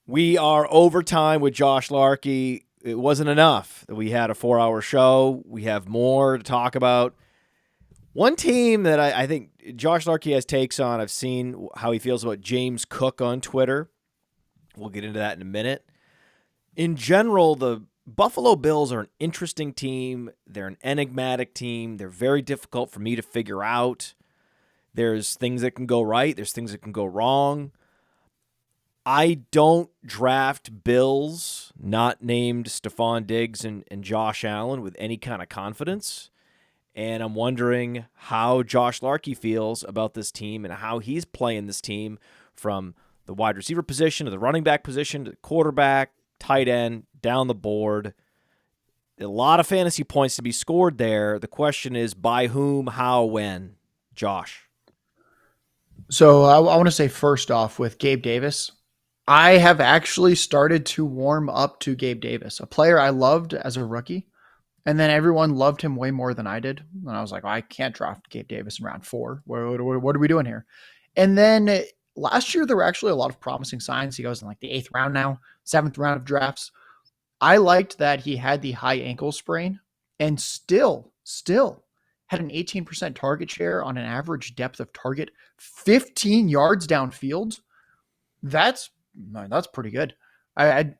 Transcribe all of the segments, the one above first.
We are overtime with Josh Larky. It wasn't enough that we had a 4-hour show. We have more to talk about. One team that I think Josh Larky has takes on, I've seen how he feels about James Cook on Twitter. We'll get into that in a minute. In general, the Buffalo Bills are an interesting team. They're an enigmatic team. They're very difficult for me to figure out. There's things that can go right. There's things that can go wrong. I don't draft Bills, not named Stephon Diggs and Josh Allen, with any kind of confidence. And I'm wondering how Josh Larky feels about this team and how he's playing this team from the wide receiver position to the running back position to the quarterback, tight end, down the board. A lot of fantasy points to be scored there. The question is by whom, how, when? Josh. So I want to say first off with Gabe Davis, I have actually started to warm up to Gabe Davis, a player I loved as a rookie. And then everyone loved him way more than I did. And I was like, well, I can't draft Gabe Davis in round 4. What are we doing here? And then last year, there were actually a lot of promising signs. He goes in like the 8th round now, 7th round of drafts. I liked that he had the high ankle sprain and still had an 18% target share on an average depth of target, 15 yards downfield. That's pretty good. I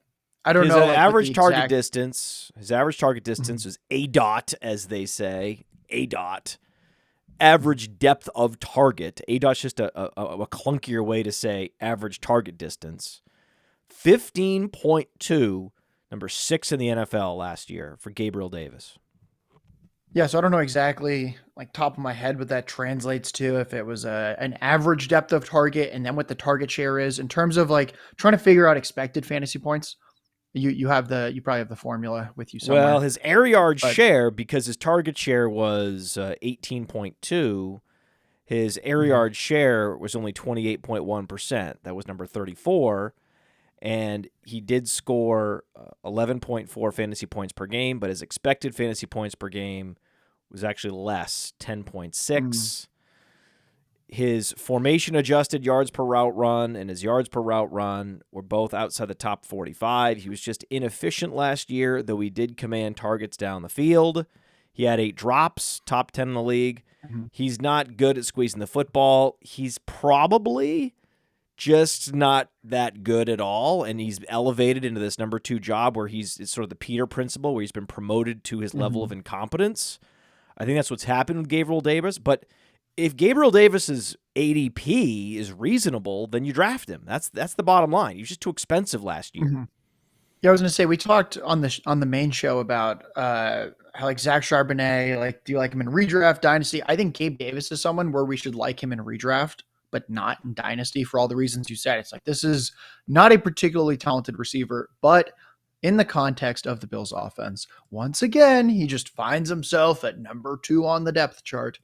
don't know. His average target distance is a dot, as they say, a dot. Average depth of target. A dot's just a clunkier way to say average target distance. 15.2, number 6 in the NFL last year for Gabriel Davis. Yeah, so I don't know exactly, like top of my head, what that translates to, if it was an average depth of target and then what the target share is in terms of like trying to figure out expected fantasy points. You probably have the formula with you somewhere. Well, his air yard share, because his target share was 18.2, his air yard share was only 28.1%. That was number 34. And he did score 11.4 fantasy points per game, but his expected fantasy points per game was actually less, 10.6. His formation-adjusted yards per route run and his yards per route run were both outside the top 45. He was just inefficient last year, though he did command targets down the field. He had 8 drops, top 10 in the league. He's not good at squeezing the football. He's probably just not that good at all, and he's elevated into this number 2 job where it's sort of the Peter principle, where he's been promoted to his level of incompetence. I think that's what's happened with Gabriel Davis, but if Gabriel Davis's ADP is reasonable, then you draft him. That's the bottom line. He was just too expensive last year. Yeah, I was going to say, we talked on the main show about how like Zach Charbonnet, like, do you like him in redraft, Dynasty? I think Gabe Davis is someone where we should like him in redraft, but not in Dynasty for all the reasons you said. It's like, this is not a particularly talented receiver, but in the context of the Bills offense, once again, he just finds himself at number 2 on the depth chart.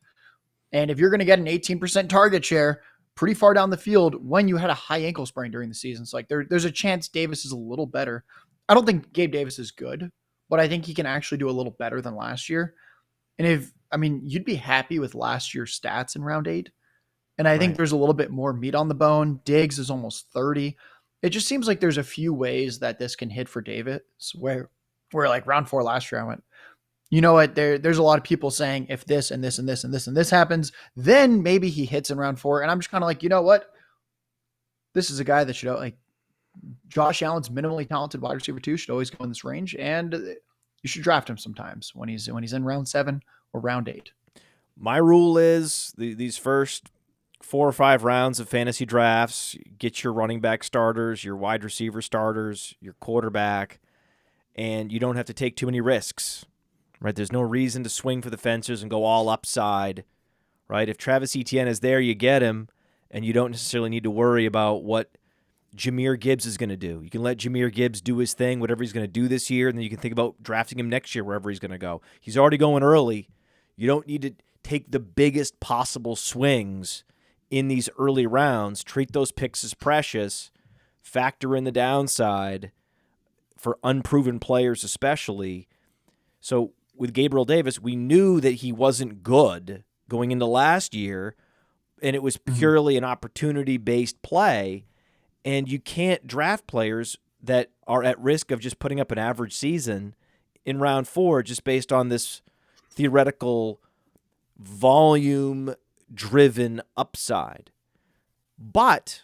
And if you're going to get an 18% target share pretty far down the field when you had a high ankle sprain during the season, it's like there's a chance Davis is a little better. I don't think Gabe Davis is good, but I think he can actually do a little better than last year. And you'd be happy with last year's stats in round 8. And I think there's a little bit more meat on the bone. Diggs is almost 30. It just seems like there's a few ways that this can hit for Davis where like round 4 last year, I went, you know what, there's a lot of people saying if this and this and this and this and this happens, then maybe he hits in round 4. And I'm just kind of like, you know what? This is a guy that should, like, Josh Allen's minimally talented wide receiver 2 should always go in this range. And you should draft him sometimes when he's in round 7 or round 8. My rule is these first 4 or 5 rounds of fantasy drafts, get your running back starters, your wide receiver starters, your quarterback, and you don't have to take too many risks, right? There's no reason to swing for the fences and go all upside, right? If Travis Etienne is there, you get him, and you don't necessarily need to worry about what Jahmyr Gibbs is going to do. You can let Jahmyr Gibbs do his thing, whatever he's going to do this year, and then you can think about drafting him next year wherever he's going to go. He's already going early. You don't need to take the biggest possible swings in these early rounds. Treat those picks as precious. Factor in the downside for unproven players especially. So with Gabriel Davis, we knew that he wasn't good going into last year, and it was purely an opportunity-based play. And you can't draft players that are at risk of just putting up an average season in round 4 just based on this theoretical volume-driven upside. But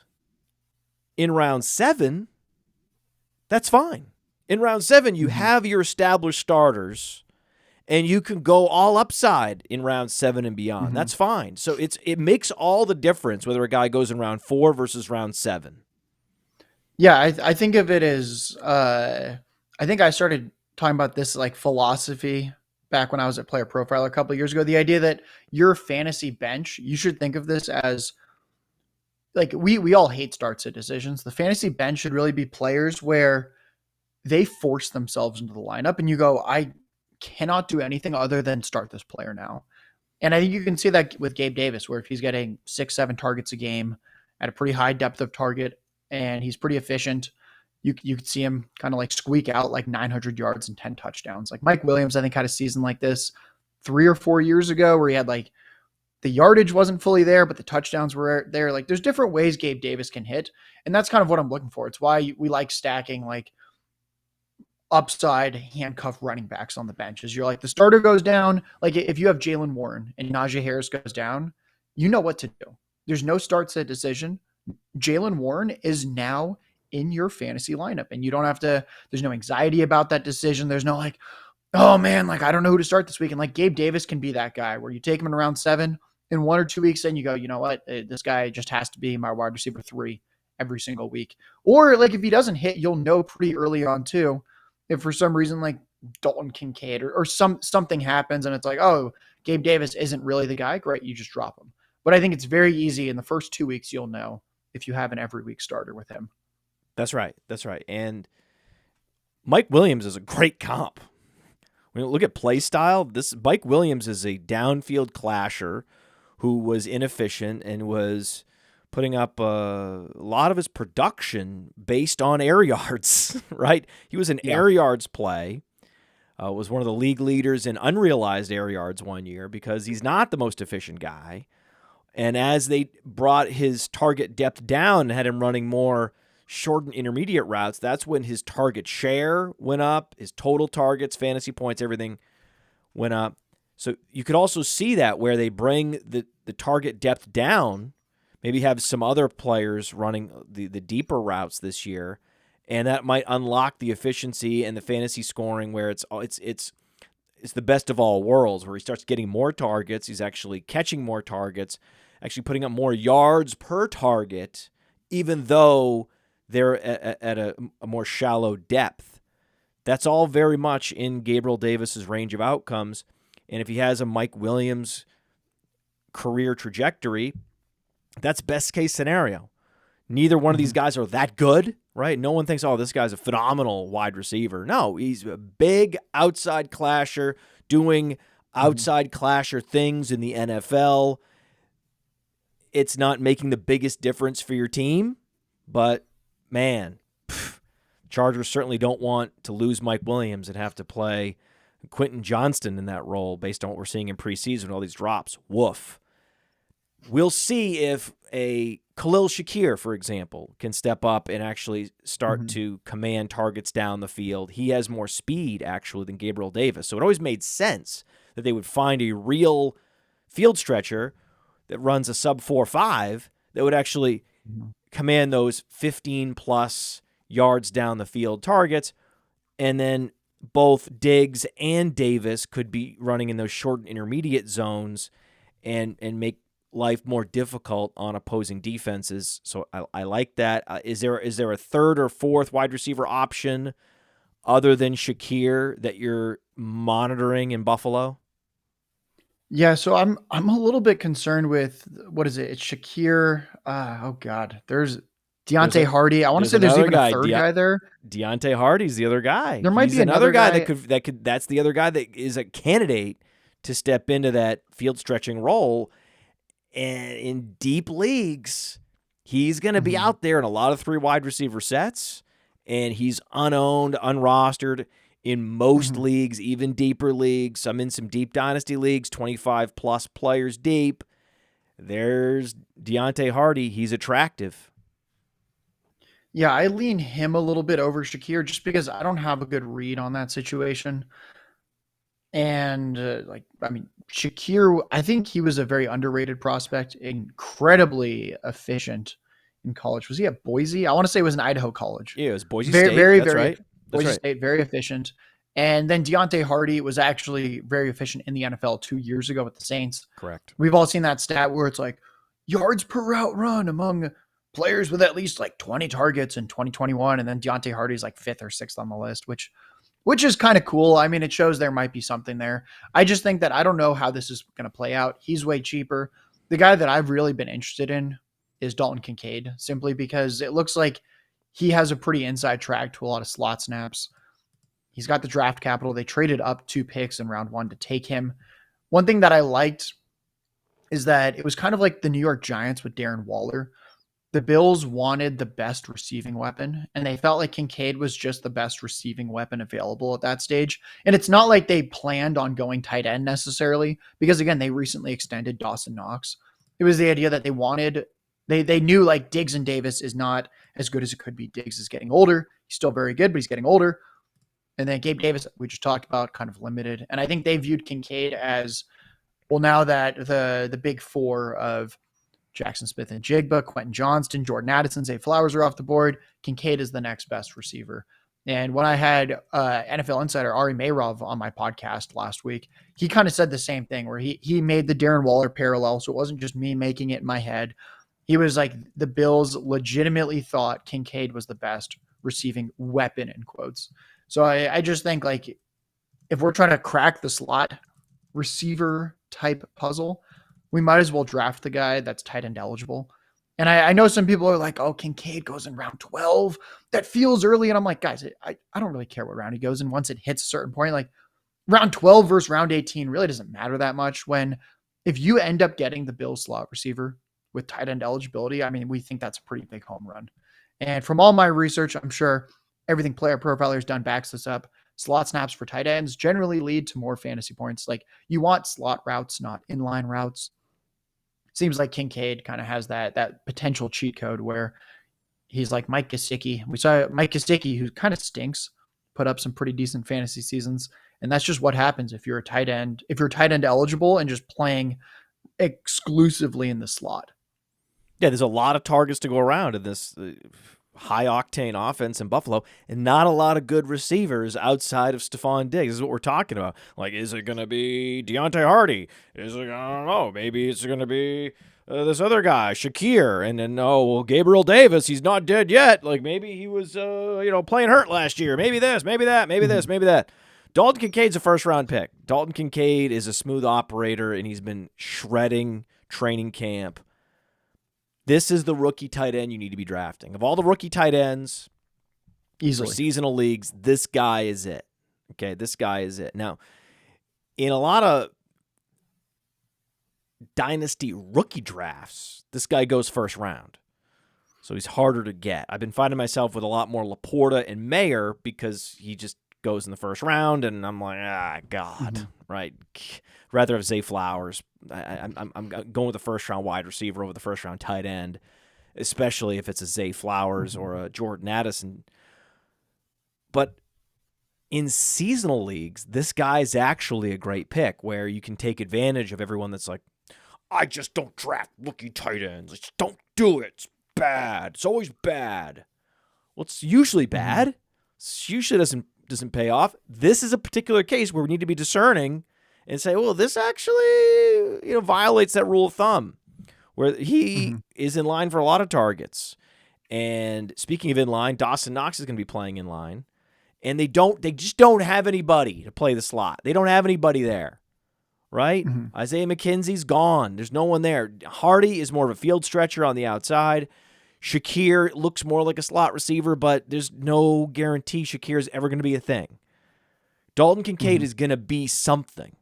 in round 7, that's fine. In round 7, you have your established starters, and you can go all upside in round 7 and beyond. That's fine. So it makes all the difference whether a guy goes in round 4 versus round 7. Yeah, I think of it as I think I started talking about this like philosophy back when I was at Player Profiler a couple of years ago. The idea that your fantasy bench, you should think of this as like we all hate starts at decisions. The fantasy bench should really be players where they force themselves into the lineup and you go, I cannot do anything other than start this player now. And I think you can see that with Gabe Davis, where if he's getting 6-7 targets a game at a pretty high depth of target and he's pretty efficient, you could see him kind of like squeak out like 900 yards and 10 touchdowns. Like Mike Williams, I think, had a season like this 3 or 4 years ago where he had like the yardage wasn't fully there, but the touchdowns were there. Like there's different ways Gabe Davis can hit. And that's kind of what I'm looking for. It's why we like stacking like upside handcuff running backs on the benches. You're like the starter goes down. Like if you have Jalen Warren and Najee Harris goes down, you know what to do. There's no start set decision. Jalen Warren is now in your fantasy lineup and you don't have to, there's no anxiety about that decision. There's no like, oh man, like I don't know who to start this week. And like Gabe Davis can be that guy where you take him in round 7 in 1 or 2 weeks and you go, you know what, this guy just has to be my wide receiver 3 every single week. Or like if he doesn't hit, you'll know pretty early on too. If for some reason like Dalton Kincaid or something happens and it's like, oh, Gabe Davis isn't really the guy, great, you just drop him. But I think it's very easy in the first 2 weeks, you'll know if you have an every week starter with him. That's right. That's right. And Mike Williams is a great comp. When you look at play style, this Mike Williams is a downfield clasher who was inefficient and was putting up a lot of his production based on air yards, right? He was an air yards play, was one of the league leaders in unrealized air yards one year because he's not the most efficient guy. And as they brought his target depth down and had him running more short and intermediate routes, that's when his target share went up, his total targets, fantasy points, everything went up. So you could also see that where they bring the target depth down, maybe have some other players running the deeper routes this year, and that might unlock the efficiency and the fantasy scoring where it's the best of all worlds, where he starts getting more targets, he's actually catching more targets, actually putting up more yards per target, even though they're at a more shallow depth. That's all very much in Gabriel Davis's range of outcomes, and if he has a Mike Williams career trajectory, that's best case scenario. Neither one of these guys are that good, right? No one thinks, oh, this guy's a phenomenal wide receiver. No, he's a big outside clasher doing outside clasher things in the NFL. It's not making the biggest difference for your team, but man, Chargers certainly don't want to lose Mike Williams and have to play Quentin Johnston in that role based on what we're seeing in preseason, all these drops. Woof. We'll see if a Khalil Shakir, for example, can step up and actually start to command targets down the field. He has more speed, actually, than Gabriel Davis. So it always made sense that they would find a real field stretcher that runs a sub 4.5 that would actually command those 15-plus yards down the field targets. And then both Diggs and Davis could be running in those short and intermediate zones and make life more difficult on opposing defenses. So I like that. Is there a third or fourth wide receiver option other than Shakir that you're monitoring in Buffalo? Yeah, so I'm a little bit concerned with what is it? It's Shakir. Oh God, there's Deonte Harty. I want to say there's even a third guy there. Deonte Harty's the other guy. There might He's be another guy that could. That's the other guy that is a candidate to step into that field stretching role. And in deep leagues, he's going to be out there in a lot of 3 wide receiver sets, and he's unowned, unrostered in most leagues, even deeper leagues. I'm in some deep dynasty leagues, 25-plus players deep. There's Deonte Harty. He's attractive. Yeah, I lean him a little bit over Shakir just because I don't have a good read on that situation. And Shakir, I think he was a very underrated prospect, incredibly efficient in college. Was he at Boise? I want to say it was an Idaho college. Yeah, it was Boise Very, State. very, That's very right. That's Boise right. State, very efficient. And then Deonte Harty was actually very efficient in the NFL 2 years ago with the Saints. Correct. We've all seen that stat where it's like yards per route run among players with at least like 20 targets in 2021, and then Deonte Harty's like fifth or sixth on the list, which is kind of cool. I mean, it shows there might be something there. I just think that I don't know how this is going to play out. He's way cheaper. The guy that I've really been interested in is Dalton Kincaid, simply because it looks like he has a pretty inside track to a lot of slot snaps. He's got the draft capital. They traded up 2 picks in round 1 to take him. One thing that I liked is that it was kind of like the New York Giants with Darren Waller. The Bills wanted the best receiving weapon, and they felt like Kincaid was just the best receiving weapon available at that stage. And it's not like they planned on going tight end necessarily, because again, they recently extended Dawson Knox. It was the idea that they knew like Diggs and Davis is not as good as it could be. Diggs is getting older. He's still very good, but he's getting older. And then Gabe Davis, we just talked about, kind of limited. And I think they viewed Kincaid as, well, now that the big four of Jackson Smith and Jigba, Quentin Johnston, Jordan Addison, Zay Flowers are off the board, Kincaid is the next best receiver. And when I had NFL insider Ari Mayrov on my podcast last week, he kind of said the same thing, where he made the Darren Waller parallel. So it wasn't just me making it in my head. He was like, the Bills legitimately thought Kincaid was the best receiving weapon, in quotes. So I just think, like, if we're trying to crack the slot receiver type puzzle, we might as well draft the guy that's tight end eligible. And I know some people are like, oh, Kincaid goes in round 12. That feels early. And I'm like, guys, I don't really care what round he goes in. Once it hits a certain point, like round 12 versus round 18 really doesn't matter that much. When if you end up getting the Bills slot receiver with tight end eligibility, I mean, we think that's a pretty big home run. And from all my research, I'm sure everything Player Profiler has done backs this up. Slot snaps for tight ends generally lead to more fantasy points. Like, you want slot routes, not inline routes. Seems like Kincaid kind of has that potential cheat code where he's like Mike Gesicki. We saw Mike Gesicki, who kind of stinks, put up some pretty decent fantasy seasons. And that's just what happens if you're a tight end, if you're tight end eligible and just playing exclusively in the slot. Yeah, there's a lot of targets to go around in this high octane offense in Buffalo, and not a lot of good receivers outside of Stephon Diggs. This is what we're talking about. Like, is it going to be Deonte Harty? Is it, I don't know, maybe it's going to be this other guy, Shakir, and then, oh, well, Gabriel Davis, he's not dead yet. Like, maybe he was, playing hurt last year. Maybe this, maybe that, maybe this, maybe that. Dalton Kincaid's a first-round pick. Dalton Kincaid is a smooth operator, and he's been shredding training camp. This is the rookie tight end you need to be drafting. Of all the rookie tight ends Easily. for seasonal leagues, this guy is it. Okay, this guy is it. Now, in a lot of Dynasty rookie drafts, this guy goes first round. So he's harder to get. I've been finding myself with a lot more Laporta and Mayer because he just goes in the first round, and I'm like, God, right? Rather have Zay Flowers. I'm going with the first round wide receiver over the first round tight end, especially if it's a Zay Flowers or a Jordan Addison. But in seasonal leagues, this guy's actually a great pick where you can take advantage of everyone that's like, I just don't draft rookie tight ends. I just don't do it. It's bad. It's always bad. Well, it's usually bad. It usually doesn't pay off. This is a particular case where we need to be discerning and say, well, this actually, violates that rule of thumb where he is in line for a lot of targets. And speaking of in line, Dawson Knox is going to be playing in line, and they just don't have anybody to play the slot. They don't have anybody there, right? Isaiah McKenzie's gone. There's no one there. Harty is more of a field stretcher on the outside. Shakir looks more like a slot receiver, but there's no guarantee Shakir is ever going to be a thing. Dalton Kincaid is going to be something.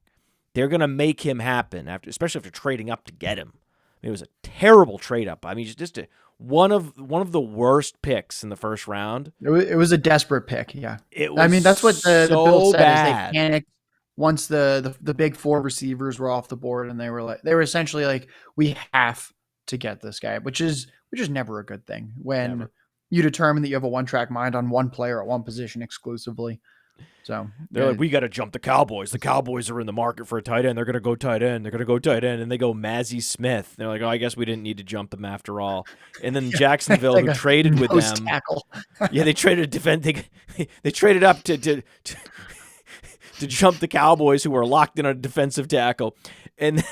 They're going to make him happen, especially after trading up to get him. I mean, it was a terrible trade up. I mean, just one of the worst picks in the first round. It was a desperate pick. Yeah, it was. I mean, that's what the Bills said. Bad. Is they panicked once the big four receivers were off the board, and they were essentially like, we have to get this guy, which is never a good thing when you determine that you have a one-track mind on one player at one position exclusively. So they're like, we got to jump the Cowboys. The Cowboys are in the market for a tight end. They're going to go tight end. They're going to go tight end. And they go Mazzie Smith. They're like, oh, I guess we didn't need to jump them after all. And then Jacksonville, like who a traded with nose them. tackle. Yeah, they traded they traded up to jump the Cowboys, who were locked in on a defensive tackle. And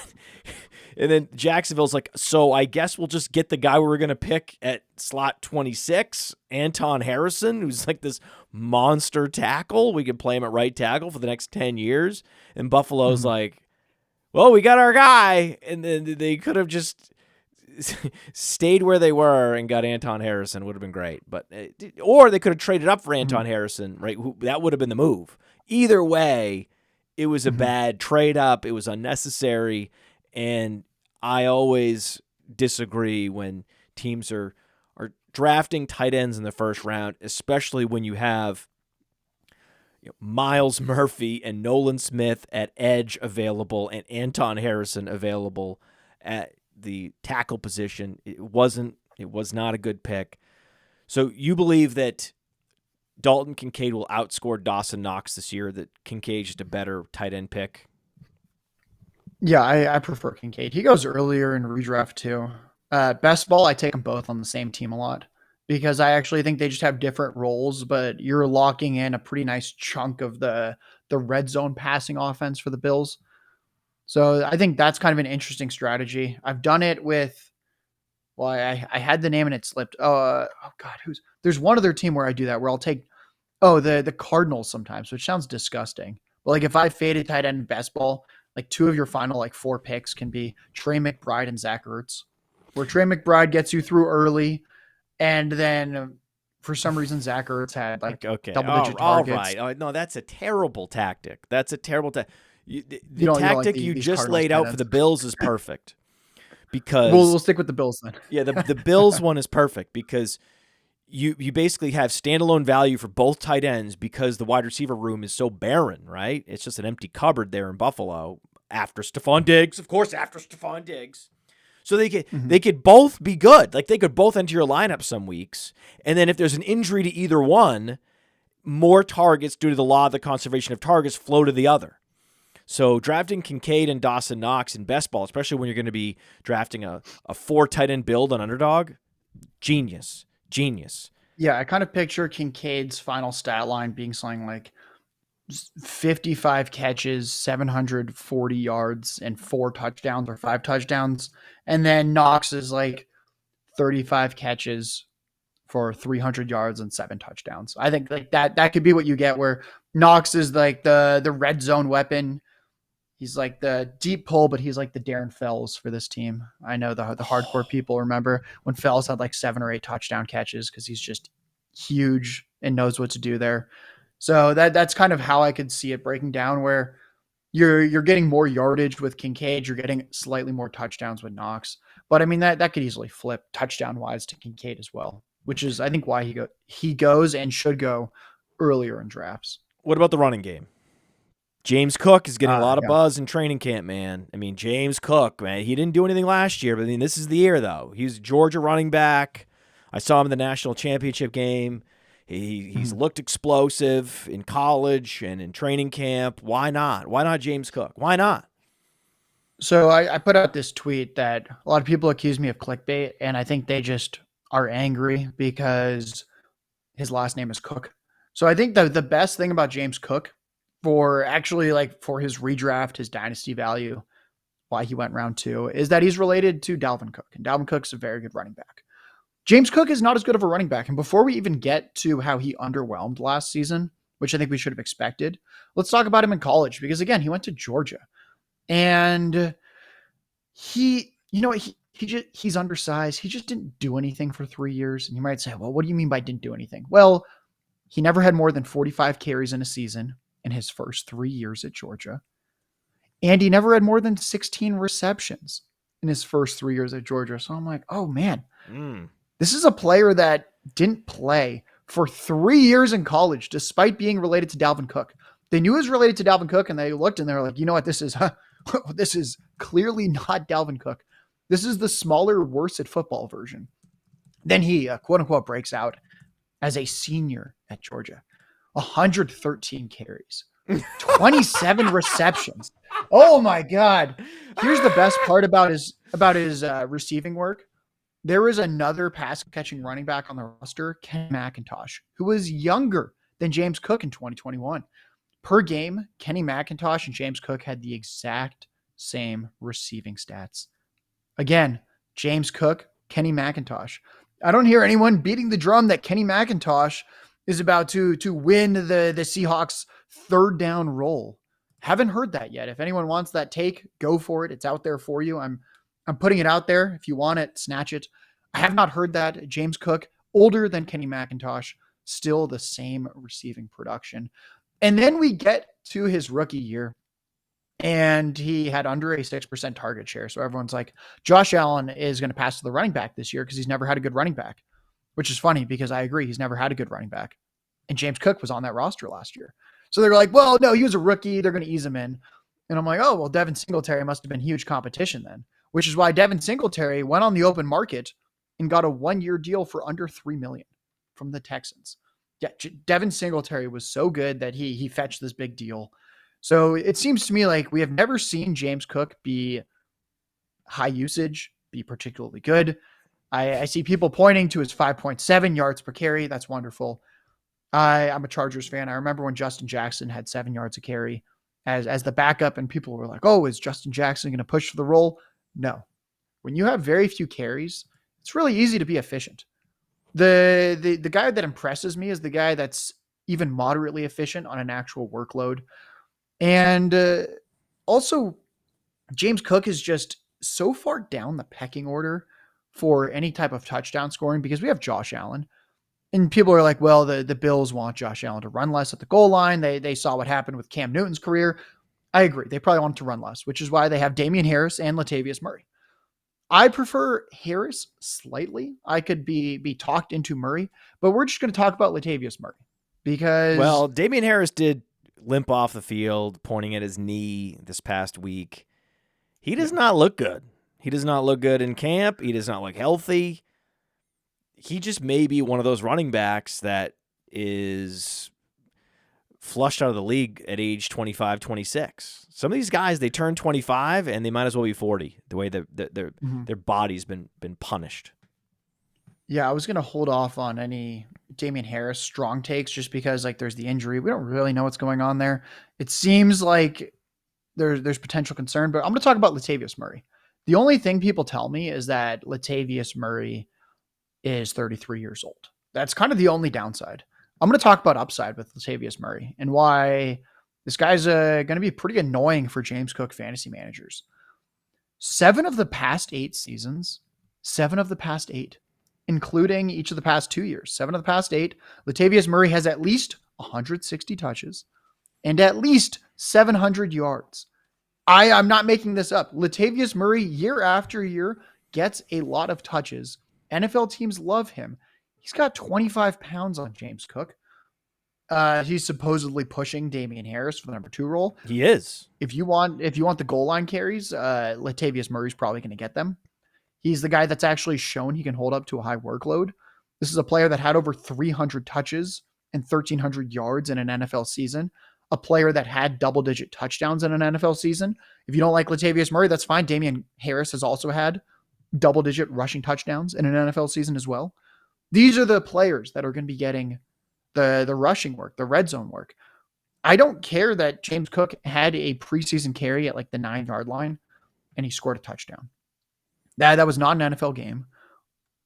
then Jacksonville's like, so I guess we'll just get the guy we were going to pick at slot 26, Anton Harrison, who's like this monster tackle. We can play him at right tackle for the next 10 years. And Buffalo's like, well, we got our guy. And then they could have just stayed where they were and got Anton Harrison. Would have been great. Or they could have traded up for Anton Harrison, right? That would have been the move. Either way, it was a bad trade up. It was unnecessary. And I always disagree when teams are drafting tight ends in the first round, especially when you have Miles Murphy and Nolan Smith at edge available and Anton Harrison available at the tackle position. It was not a good pick. So you believe that Dalton Kincaid will outscore Dawson Knox this year, that Kincaid's just a better tight end pick? Yeah, I prefer Kincaid. He goes earlier in redraft too. Best ball, I take them both on the same team a lot because I actually think they just have different roles, but you're locking in a pretty nice chunk of the red zone passing offense for the Bills. So I think that's kind of an interesting strategy. I've done it with, well, I had the name and it slipped. Oh God, there's one other team where I do that where I'll take, the Cardinals sometimes, which sounds disgusting. But like if I faded tight end in best ball, like two of your final like 4 picks can be Trey McBride and Zach Ertz, where Trey McBride gets you through early, and then for some reason Zach Ertz had like double-digit targets. All right. Oh, no, that's a terrible tactic. That's a terrible tactic. The tactic you just laid out for the Bills is perfect. Because we'll stick with the Bills then. Yeah, the Bills one is perfect because you basically have standalone value for both tight ends because the wide receiver room is so barren, right? It's just an empty cupboard there in Buffalo after Stephon Diggs, of course, after Stephon Diggs. So they could both be good. Like they could both enter your lineup some weeks. And then if there's an injury to either one, more targets due to the law of the conservation of targets flow to the other. So drafting Kincaid and Dawson Knox in best ball, especially when you're going to be drafting a 4 tight end build on Underdog, genius. Yeah, I kind of picture Kincaid's final stat line being something like 55 catches, 740 yards, and 4 touchdowns or 5 touchdowns. And then Knox is like 35 catches for 300 yards and 7 touchdowns. I think like that could be what you get, where Knox is like the red zone weapon. He's like the deep pull, but he's like the Darren Fells for this team. I know the hardcore people remember when Fells had like 7 or 8 touchdown catches because he's just huge and knows what to do there. So that's kind of how I could see it breaking down, where you're getting more yardage with Kincaid, you're getting slightly more touchdowns with Knox. But I mean that could easily flip touchdown wise to Kincaid as well, which is I think why he goes and should go earlier in drafts. What about the running game? James Cook is getting a lot of buzz in training camp, man. I mean, James Cook, man, he didn't do anything last year, but I mean, this is the year, though. He's Georgia running back. I saw him in the national championship game. He's looked explosive in college and in training camp. Why not? Why not James Cook? Why not? So I put out this tweet that a lot of people accuse me of clickbait, and I think they just are angry because his last name is Cook. So I think the best thing about James Cook for his redraft, his dynasty value, why he went round 2, is that he's related to Dalvin Cook. And Dalvin Cook's a very good running back. James Cook is not as good of a running back. And before we even get to how he underwhelmed last season, which I think we should have expected, let's talk about him in college. Because again, he went to Georgia. And he's undersized. He just didn't do anything for 3 years. And you might say, well, what do you mean by didn't do anything? Well, he never had more than 45 carries in a season in his first 3 years at Georgia. And he never had more than 16 receptions in his first 3 years at Georgia. So I'm like, oh man, this is a player that didn't play for 3 years in college, despite being related to Dalvin Cook. They knew he was related to Dalvin Cook, and they looked and they were like, you know what, this is clearly not Dalvin Cook. This is the smaller, worse at football version. Then he, quote unquote, breaks out as a senior at Georgia. 113 carries, 27 receptions. Oh my God. Here's the best part about his receiving work. There was another pass catching running back on the roster, Kenny McIntosh, who was younger than James Cook in 2021. Per game, Kenny McIntosh and James Cook had the exact same receiving stats. Again, James Cook, Kenny McIntosh. I don't hear anyone beating the drum that Kenny McIntosh is about to win the Seahawks third down role. Haven't heard that yet. If anyone wants that take, go for it. It's out there for you. I'm putting it out there. If you want it, snatch it. I have not heard that. James Cook, older than Kenny McIntosh, still the same receiving production. And then we get to his rookie year, and he had under a 6% target share. So everyone's like, Josh Allen is going to pass to the running back this year because he's never had a good running back, which is funny because I agree. He's never had a good running back. And James Cook was on that roster last year. So they're like, well, no, he was a rookie. They're going to ease him in. And I'm like, oh, well, Devin Singletary must have been huge competition then, which is why Devin Singletary went on the open market and got a 1-year deal for under $3 million from the Texans. Yeah, Devin Singletary was so good that he fetched this big deal. So it seems to me like we have never seen James Cook be high usage, be particularly good. I see people pointing to his 5.7 yards per carry. That's wonderful. I'm a Chargers fan. I remember when Justin Jackson had 7 yards a carry as the backup, and people were like, oh, is Justin Jackson going to push for the role? No. When you have very few carries, it's really easy to be efficient. The guy that impresses me is the guy that's even moderately efficient on an actual workload. And also, James Cook is just so far down the pecking order for any type of touchdown scoring because we have Josh Allen. And people are like, well, the Bills want Josh Allen to run less at the goal line. They saw what happened with Cam Newton's career. I agree. They probably want him to run less, which is why they have Damian Harris and Latavius Murray. I prefer Harris slightly. I could be talked into Murray, but we're just going to talk about Latavius Murray because... Well, Damian Harris did limp off the field, pointing at his knee this past week. He does not look good. He does not look good in camp. He does not look healthy. He just may be one of those running backs that is flushed out of the league at age 25, 26. Some of these guys, they turn 25 and they might as well be 40, the way their body's been punished. Yeah, I was going to hold off on any Damian Harris strong takes just because like there's the injury. We don't really know what's going on there. It seems like there's potential concern, but I'm going to talk about Latavius Murray. The only thing people tell me is that Latavius Murray is 33 years old. That's kind of the only downside. I'm going to talk about upside with Latavius Murray and why this guy's going to be pretty annoying for James Cook fantasy managers. 7 of the past 8 seasons, 7 of the past 8, including each of the past 2 years, 7 of the past 8, Latavius Murray has at least 160 touches and at least 700 yards. I'm not making this up. Latavius Murray, year after year, gets a lot of touches. NFL teams love him. He's got 25 pounds on James Cook. He's supposedly pushing Damian Harris for the number 2 role. He is. If you want the goal line carries, Latavius Murray's probably going to get them. He's the guy that's actually shown he can hold up to a high workload. This is a player that had over 300 touches and 1,300 yards in an NFL season. A player that had double-digit touchdowns in an NFL season. If you don't like Latavius Murray, that's fine. Damian Harris has also had double-digit rushing touchdowns in an NFL season as well. These are the players that are going to be getting the rushing work, the red zone work. I don't care that James Cook had a preseason carry at like the 9-yard line and he scored a touchdown. That was not an NFL game.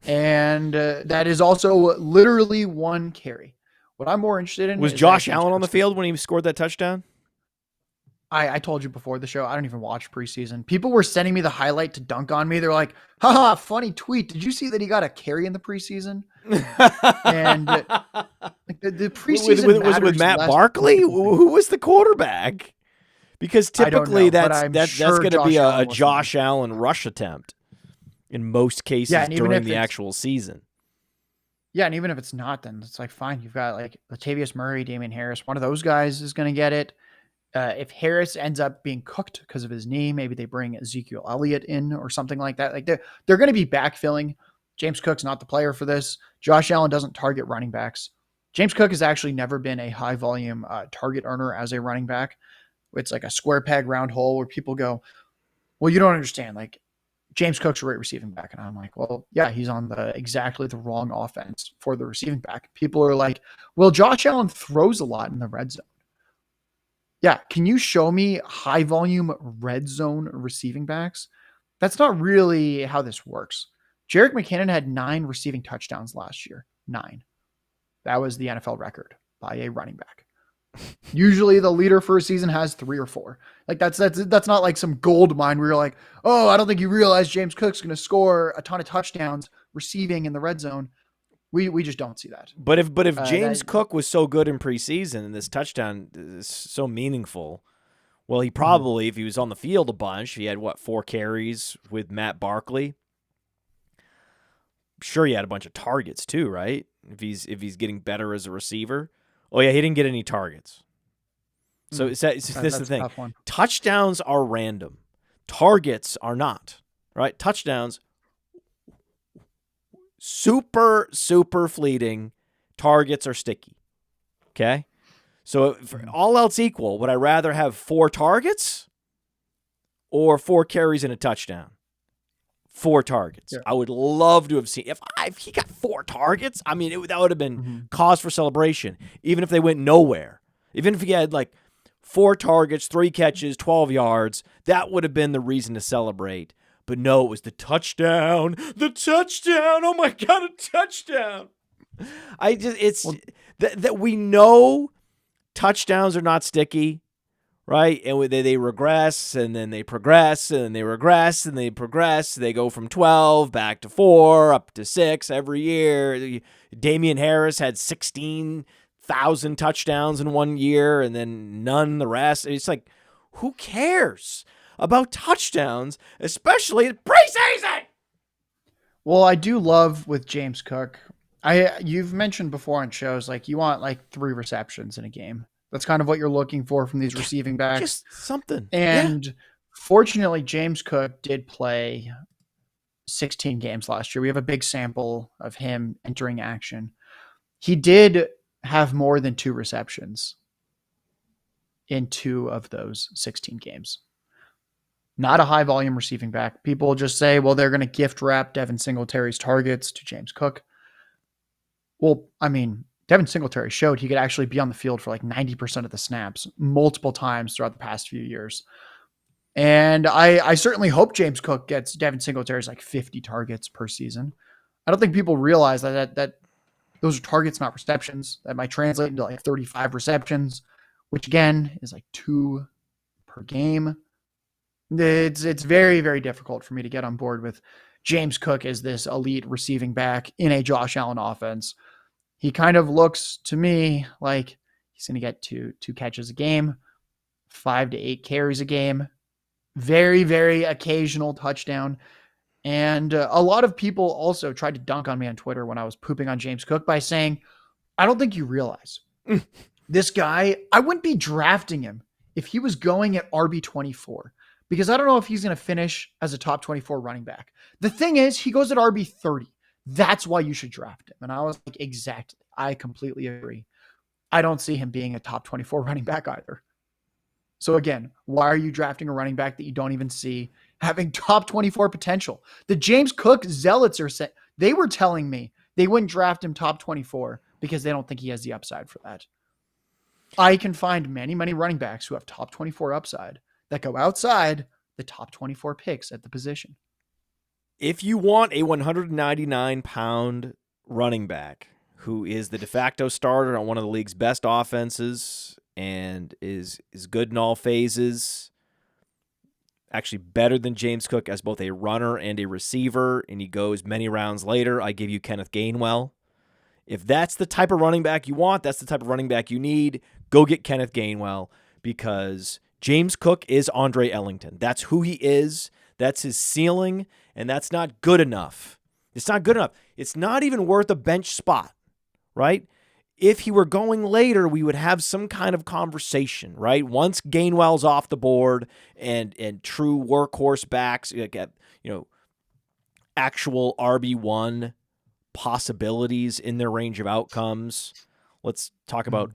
And that is also literally 1 carry. What I'm more interested in was Josh Allen on the field when he scored that touchdown? I told you before the show, I don't even watch preseason. People were sending me the highlight to dunk on me. They're like, haha, funny tweet. Did you see that he got a carry in the preseason? And like the preseason was it with Matt Barkley? Who was the quarterback? Because typically that's going to be a Josh Allen rush attempt in most cases during the actual season. Yeah, and even if it's not, then it's like, fine. You've got like Latavius Murray, Damian Harris. One of those guys is going to get it. If Harris ends up being cooked because of his knee, maybe they bring Ezekiel Elliott in or something like that. Like they're going to be backfilling James Cook's not the player for this. Josh Allen doesn't target running backs. James Cook has actually never been a high volume target earner as a running back. It's like a square peg round hole where people go, well, you don't understand. Like, James Cook's a great receiving back. And I'm like, well, yeah, he's on exactly the wrong offense for the receiving back. People are like, well, Josh Allen throws a lot in the red zone. Yeah. Can you show me high volume red zone receiving backs? That's not really how this works. Jerick McKinnon had 9 receiving touchdowns last year. 9. That was the NFL record by a running back. Usually the leader for a season has 3 or 4. Like that's not like some gold mine where you're like, oh, I don't think you realize James Cook's going to score a ton of touchdowns receiving in the red zone. We just don't see that. But if James Cook was so good in preseason and this touchdown is so meaningful, well, he probably, if he was on the field a bunch, he had 4 carries with Matt Barkley. Sure, he had a bunch of targets too, right? If he's getting better as a receiver. Oh yeah, he didn't get any targets. So this is the thing. Touchdowns are random. Targets are not. Right? Touchdowns, super fleeting. Targets are sticky. Okay? So for all else equal, would I rather have 4 targets or 4 carries and a touchdown? 4 targets. Yeah. I would love to have seen if he got 4 targets. I mean, that would have been cause for celebration, even if they went nowhere. Even if he had 4 targets, 3 catches, 12 yards, that would have been the reason to celebrate. But no, it was the touchdown. The touchdown. Oh my God, a touchdown. That we know touchdowns are not sticky. Right? And they regress, and then they progress, and they regress, and they progress. They go from 12 back to 4, up to 6 every year. Damian Harris had 16,000 touchdowns in 1 year, and then none the rest. It's like, who cares about touchdowns, especially in preseason? Well, I do love with James Cook. You've mentioned before on shows, you want 3 receptions in a game. That's kind of what you're looking for from these receiving backs. Just something. And fortunately, James Cook did play 16 games last year. We have a big sample of him entering action. He did have more than 2 receptions in 2 of those 16 games. Not a high volume receiving back. People just say, well, they're going to gift wrap Devin Singletary's targets to James Cook. Well, I mean, Devin Singletary showed he could actually be on the field for 90% of the snaps multiple times throughout the past few years. And I certainly hope James Cook gets Devin Singletary's 50 targets per season. I don't think people realize that those are targets, not receptions. That might translate into 35 receptions, which again is 2 per game. It's very, very difficult for me to get on board with James Cook as this elite receiving back in a Josh Allen offense. He kind of looks to me like he's going to get 2 catches a game, 5 to 8 carries a game, very, very occasional touchdown. And a lot of people also tried to dunk on me on Twitter when I was pooping on James Cook by saying, I don't think you realize this guy, I wouldn't be drafting him if he was going at RB24, because I don't know if he's going to finish as a top 24 running back. The thing is, he goes at RB30. That's why you should draft him. And I was like, exactly. I completely agree. I don't see him being a top 24 running back either. So again, why are you drafting a running back that you don't even see having top 24 potential? The James Cook zealots they were telling me they wouldn't draft him top 24 because they don't think he has the upside for that. I can find many, many running backs who have top 24 upside that go outside the top 24 picks at the position. If you want a 199-pound running back who is the de facto starter on one of the league's best offenses and is good in all phases, actually better than James Cook as both a runner and a receiver, and he goes many rounds later, I give you Kenneth Gainwell. If that's the type of running back you want, that's the type of running back you need, go get Kenneth Gainwell, because James Cook is Andre Ellington. That's who he is. That's his ceiling, and that's not good enough. It's not good enough. It's not even worth a bench spot, right? If he were going later, we would have some kind of conversation, right? Once Gainwell's off the board and true workhorse backs, actual RB1 possibilities in their range of outcomes. Let's talk about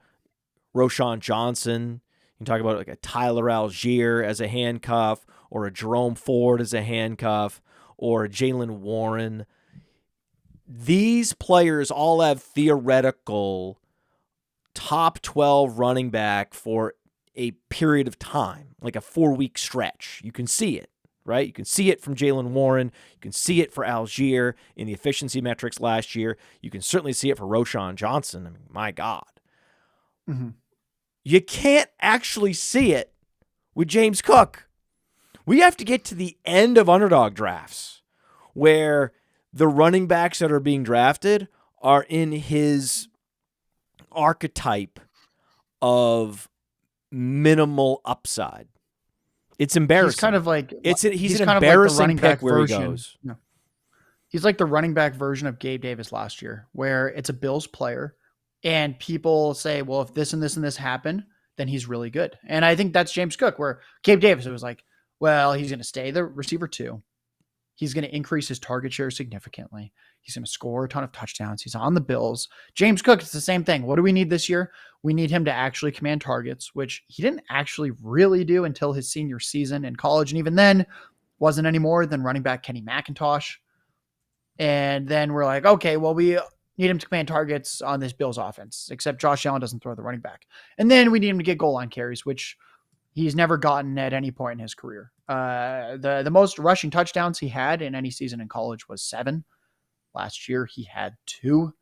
Roschon Johnson. You can talk about like a Tyler Algier as a handcuff, or a Jerome Ford as a handcuff, or a Jalen Warren. These players all have theoretical top 12 running back for a period of time, like a 4-week stretch. You can see it, right? You can see it from Jalen Warren. You can see it for Algier in the efficiency metrics last year. You can certainly see it for Roschon Johnson. I mean, my God. Mm-hmm. You can't actually see it with James Cook. We have to get to the end of underdog drafts where the running backs that are being drafted are in his archetype of minimal upside. It's embarrassing. He's kind of like he's an embarrassing running pick back where version. he goes. No. He's like the running back version of Gabe Davis last year, where it's a Bills player, and people say, well, if this and this and this happen, then he's really good. And I think that's James Cook, where Gabe Davis, it was like, well, he's going to stay the receiver 2. He's going to increase his target share significantly. He's going to score a ton of touchdowns. He's on the Bills. James Cook, it's the same thing. What do we need this year? We need him to actually command targets, which he didn't actually really do until his senior season in college. And even then, wasn't any more than running back Kenny McIntosh. And then we're like, okay, well, we need him to command targets on this Bills offense, except Josh Allen doesn't throw the running back. And then we need him to get goal line carries, which he's never gotten at any point in his career. The most rushing touchdowns he had in any season in college was 7. Last year, he had 2.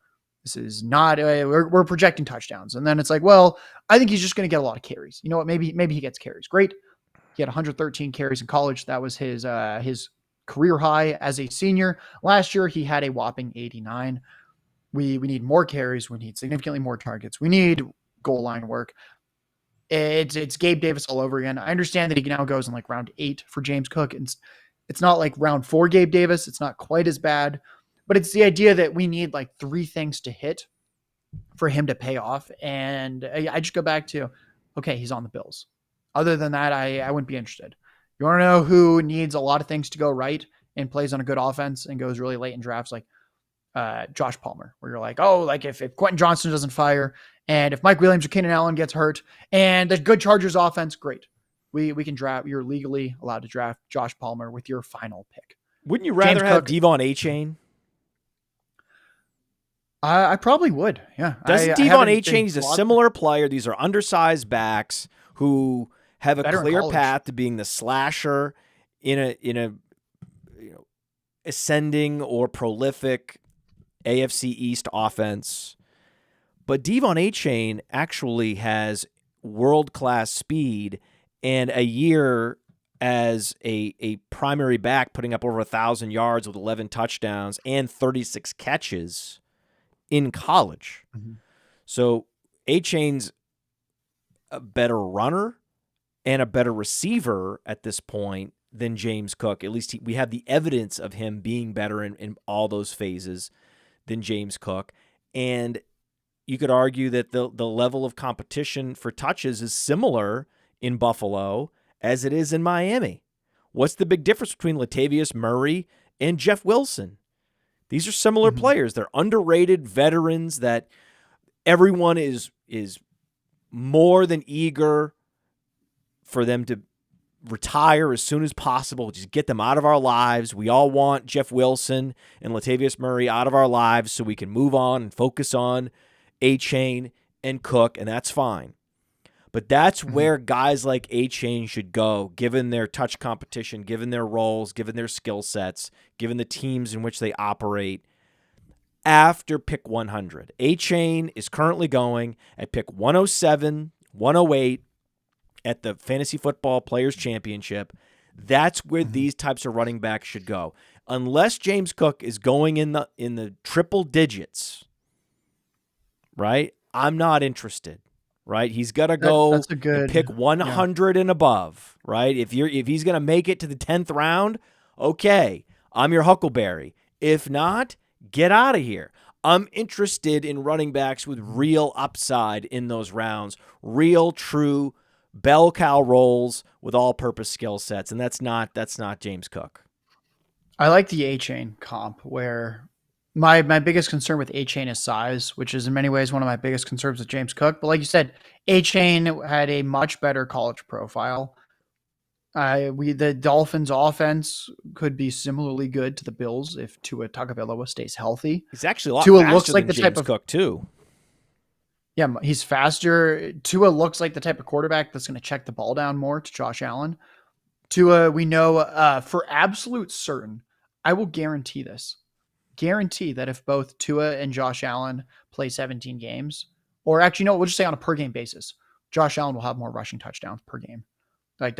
This is not, we're projecting touchdowns. And then it's like, well, I think he's just going to get a lot of carries. You know what? Maybe he gets carries. Great. He had 113 carries in college. That was his career high as a senior. Last year, he had a whopping 89. We need more carries. We need significantly more targets. We need goal line work. It's Gabe Davis all over again. I understand that he now goes in like round 8 for James Cook. And it's not like round 4 Gabe Davis. It's not quite as bad, but it's the idea that we need like 3 things to hit for him to pay off. And I just go back to, okay, he's on the Bills. Other than that, I wouldn't be interested. You want to know who needs a lot of things to go right and plays on a good offense and goes really late in drafts? Like Josh Palmer, where you're like, oh, like if Quentin Johnson doesn't fire and if Mike Williams or Keenan Allen gets hurt and the good Chargers offense, great. We can draft. You're legally allowed to draft Josh Palmer with your final pick. Wouldn't you rather have Devon Achane? I probably would. Yeah. Doesn't Devon Achane, he's a similar player. These are undersized backs who have a clear path to being the slasher in a ascending or prolific AFC East offense. But Devon Achane actually has world-class speed and a year as a primary back putting up over 1,000 yards with 11 touchdowns and 36 catches in college. Mm-hmm. So Achane's a better runner and a better receiver at this point than James Cook. At least we have the evidence of him being better in all those phases than James Cook. And you could argue that the level of competition for touches is similar in Buffalo as it is in Miami. What's the big difference between Latavius Murray and Jeff Wilson? These are similar players. They're underrated veterans that everyone is more than eager for them to retire as soon as possible. Just get them out of our lives. We all want Jeff Wilson and Latavius Murray out of our lives so we can move on and focus on Achane and Cook, and that's fine. But that's where guys like Achane should go, given their touch competition, given their roles, given their skill sets, given the teams in which they operate. After pick 100, Achane is currently going at pick 107, 108 at the Fantasy Football Players Championship. That's where these types of running backs should go. Unless James Cook is going in the triple digits, right? I'm not interested. Right, he's got to go and pick 100 and above. Right, if he's going to make it to the 10th round, okay, I'm your Huckleberry. If not, get out of here. I'm interested in running backs with real upside in those rounds, real, true bell cow roles with all-purpose skill sets, and that's not James Cook. I like the Achane comp where my biggest concern with Achane is size, which is in many ways one of my biggest concerns with James Cook. But like you said, Achane had a much better college profile. The Dolphins offense could be similarly good to the Bills if Tua Tagovailoa stays healthy. He's actually a lot Tua faster looks like than the type James of Cook too. yeah, he's faster. Tua looks like the type of quarterback that's going to check the ball down more to Josh Allen. Tua, we know for absolute certain, I will guarantee this. Guarantee that if both Tua and Josh Allen play 17 games, or actually, no, we'll just say on a per game basis, Josh Allen will have more rushing touchdowns per game. Like,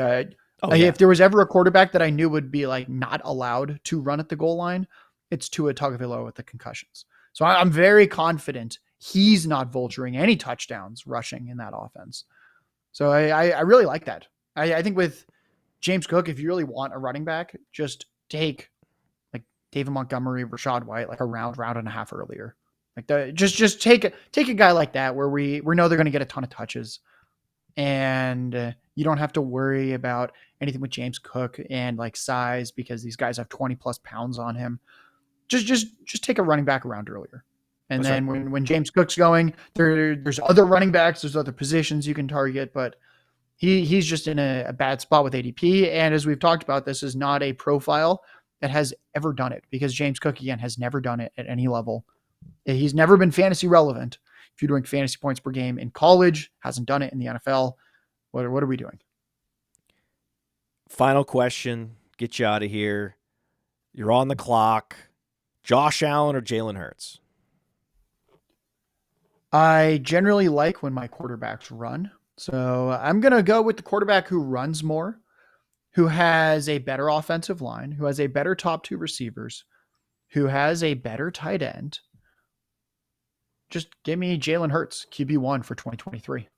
Oh yeah, if there was ever a quarterback that I knew would be like not allowed to run at the goal line, it's Tua Tagovailoa with the concussions. So I'm very confident he's not vulturing any touchdowns rushing in that offense. So I really like that. I think with James Cook, if you really want a running back, just take like David Montgomery, Rashad White, like a round and a half earlier. Like just take a guy like that where we know they're going to get a ton of touches, and you don't have to worry about anything with James Cook and like size because these guys have 20 plus pounds on him. Just take a running back around earlier. And that's right. then when James Cook's going, there's other running backs, there's other positions you can target, but he's just in a bad spot with ADP. And as we've talked about, this is not a profile that has ever done it because James Cook, again, has never done it at any level. He's never been fantasy relevant. If you're doing fantasy points per game in college, hasn't done it in the NFL. What are we doing? Final question. Get you out of here. You're on the clock. Josh Allen or Jalen Hurts? I generally like when my quarterbacks run. So I'm going to go with the quarterback who runs more, who has a better offensive line, who has a better top two receivers, who has a better tight end. Just give me Jalen Hurts, QB1 for 2023.